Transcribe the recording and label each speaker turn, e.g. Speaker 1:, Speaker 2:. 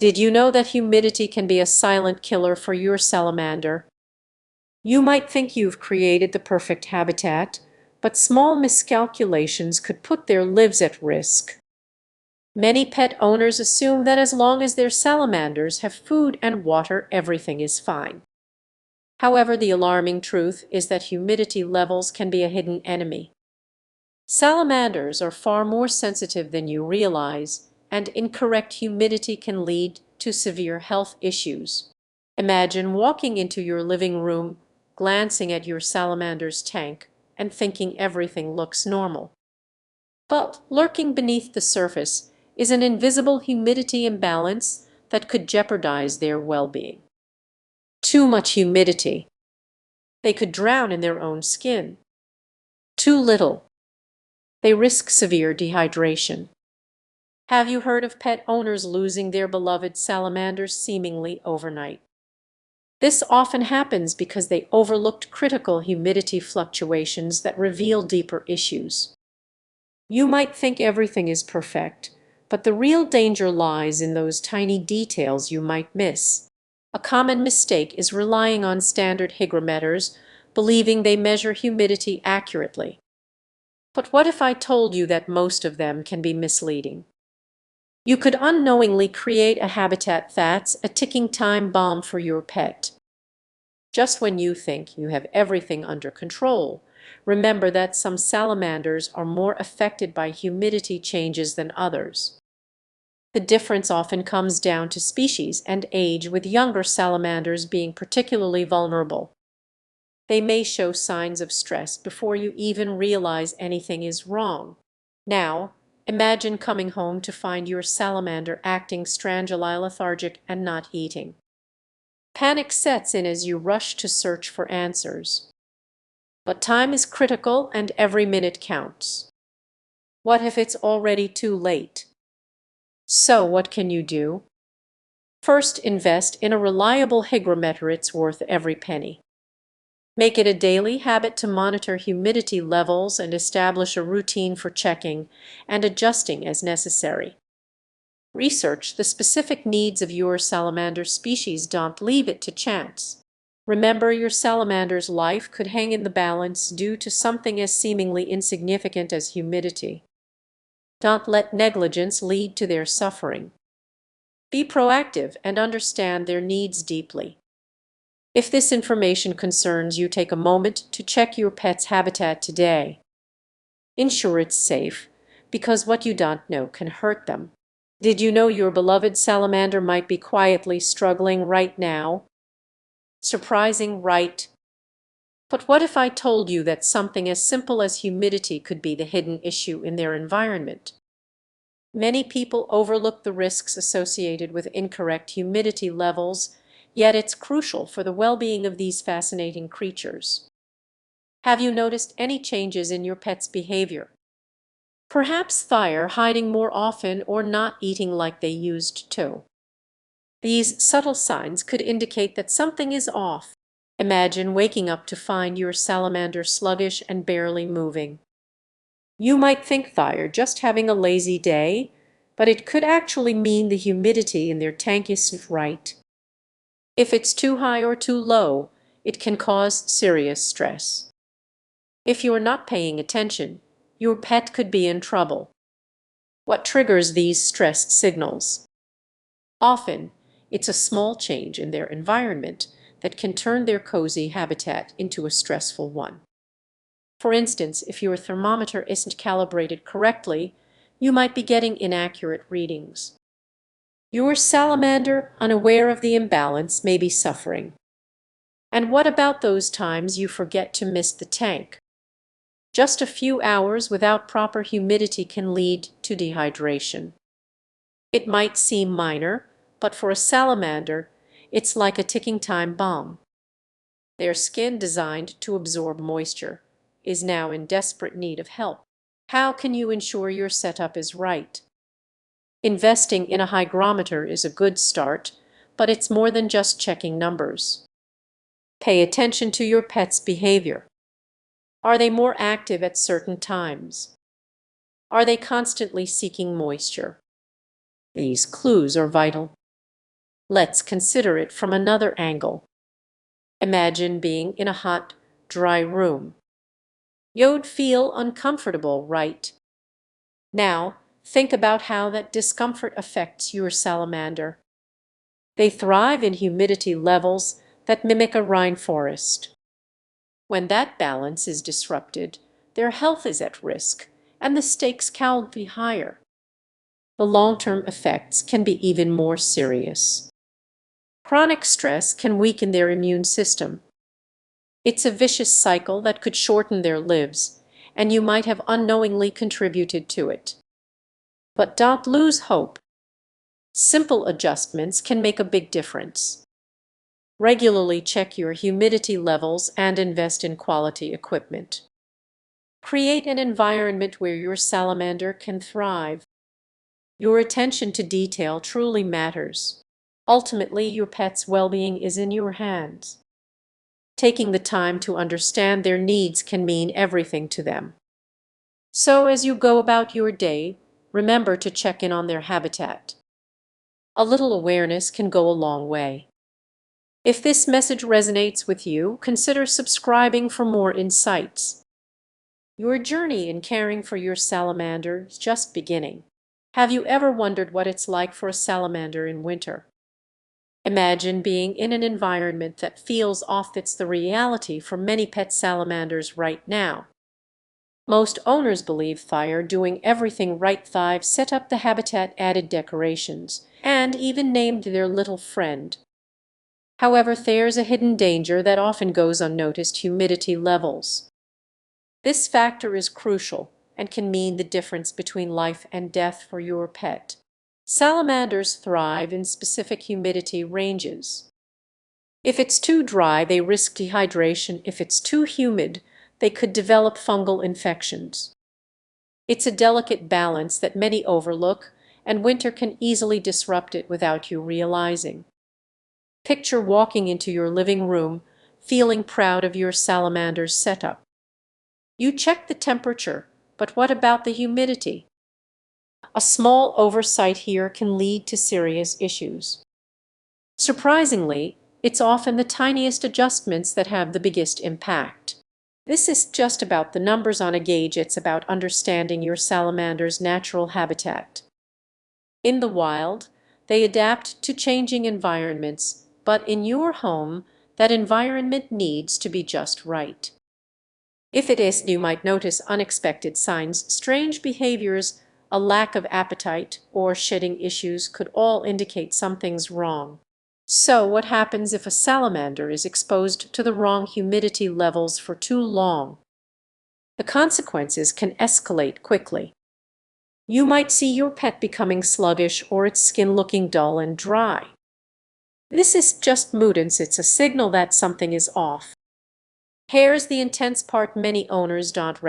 Speaker 1: Did you know that humidity can be a silent killer for your salamander? You might think you've created the perfect habitat, but small miscalculations could put their lives at risk. Many pet owners assume that as long as their salamanders have food and water, everything is fine. However, the alarming truth is that humidity levels can be a hidden enemy. Salamanders are far more sensitive than you realize, and incorrect humidity can lead to severe health issues. Imagine walking into your living room, glancing at your salamander's tank, and thinking everything looks normal. But lurking beneath the surface is an invisible humidity imbalance that could jeopardize their well-being. Too much humidity. They could drown in their own skin. Too little. They risk severe dehydration. Have you heard of pet owners losing their beloved salamanders seemingly overnight? This often happens because they overlooked critical humidity fluctuations that reveal deeper issues. You might think everything is perfect, but the real danger lies in those tiny details you might miss. A common mistake is relying on standard hygrometers, believing they measure humidity accurately. But what if I told you that most of them can be misleading? You could unknowingly create a habitat that's a ticking time bomb for your pet. Just when you think you have everything under control, remember that some salamanders are more affected by humidity changes than others. The difference often comes down to species and age, with younger salamanders being particularly vulnerable. They may show signs of stress before you even realize anything is wrong. Now, imagine coming home to find your salamander acting strangely lethargic and not eating. Panic sets in as you rush to search for answers. But time is critical and every minute counts. What if it's already too late? So what can you do? First, invest in a reliable hygrometer. It's worth every penny. Make it a daily habit to monitor humidity levels and establish a routine for checking and adjusting as necessary. Research the specific needs of your salamander species. Don't leave it to chance. Remember, your salamander's life could hang in the balance due to something as seemingly insignificant as humidity. Don't let negligence lead to their suffering. Be proactive and understand their needs deeply. If this information concerns you, take a moment to check your pet's habitat today. Ensure it's safe, because what you don't know can hurt them. Did you know your beloved salamander might be quietly struggling right now? Surprising, right? But what if I told you that something as simple as humidity could be the hidden issue in their environment? Many people overlook the risks associated with incorrect humidity levels, yet it's crucial for the well-being of these fascinating creatures. Have you noticed any changes in your pet's behavior? Perhaps they're hiding more often or not eating like they used to. These subtle signs could indicate that something is off. Imagine waking up to find your salamander sluggish and barely moving. You might think they're just having a lazy day, but it could actually mean the humidity in their tank isn't right. If it's too high or too low, it can cause serious stress. If you're not paying attention, your pet could be in trouble. What triggers these stress signals? Often, it's a small change in their environment that can turn their cozy habitat into a stressful one. For instance, if your thermometer isn't calibrated correctly, you might be getting inaccurate readings. Your salamander, unaware of the imbalance, may be suffering. And what about those times you forget to mist the tank? Just a few hours without proper humidity can lead to dehydration. It might seem minor, but for a salamander, it's like a ticking time bomb. Their skin, designed to absorb moisture, is now in desperate need of help. How can you ensure your setup is right? Investing in a hygrometer is a good start, but it's more than just checking numbers. Pay attention to your pet's behavior. Are they more active at certain times? Are they constantly seeking moisture? These clues are vital. Let's consider it from another angle. Imagine being in a hot, dry room. You'd feel uncomfortable, right? Now, think about how that discomfort affects your salamander. They thrive in humidity levels that mimic a rainforest. When that balance is disrupted, their health is at risk, and the stakes can be higher. The long-term effects can be even more serious. Chronic stress can weaken their immune system. It's a vicious cycle that could shorten their lives, and you might have unknowingly contributed to it. But don't lose hope. Simple adjustments can make a big difference. Regularly check your humidity levels and invest in quality equipment. Create an environment where your salamander can thrive. Your attention to detail truly matters. Ultimately, your pet's well-being is in your hands. Taking the time to understand their needs can mean everything to them. So as you go about your day, remember to check in on their habitat. A little awareness can go a long way. If this message resonates with you, consider subscribing for more insights. Your journey in caring for your salamander is just beginning. Have you ever wondered what it's like for a salamander in winter? Imagine being in an environment that feels off. That's the reality for many pet salamanders right now. Most owners believe they're doing everything right. They've set up the habitat, added decorations, and even named their little friend. However, there's a hidden danger that often goes unnoticed: humidity levels. This factor is crucial and can mean the difference between life and death for your pet. Salamanders thrive in specific humidity ranges. If it's too dry, they risk dehydration. If it's too humid, they could develop fungal infections. It's a delicate balance that many overlook, and winter can easily disrupt it without you realizing. Picture walking into your living room, feeling proud of your salamander's setup. You check the temperature, but what about the humidity? A small oversight here can lead to serious issues. Surprisingly, it's often the tiniest adjustments that have the biggest impact. This is just about the numbers on a gauge. It's about understanding your salamander's natural habitat. In the wild, they adapt to changing environments, but in your home, that environment needs to be just right. If it is, you might notice unexpected signs, strange behaviors, a lack of appetite, or shedding issues could all indicate something's wrong. So what happens if a salamander is exposed to the wrong humidity levels for too long? The consequences can escalate quickly. You might see your pet becoming sluggish or its skin looking dull and dry. This is just mood, and it's a signal that something is off. Here's the intense part: many owners don't recognize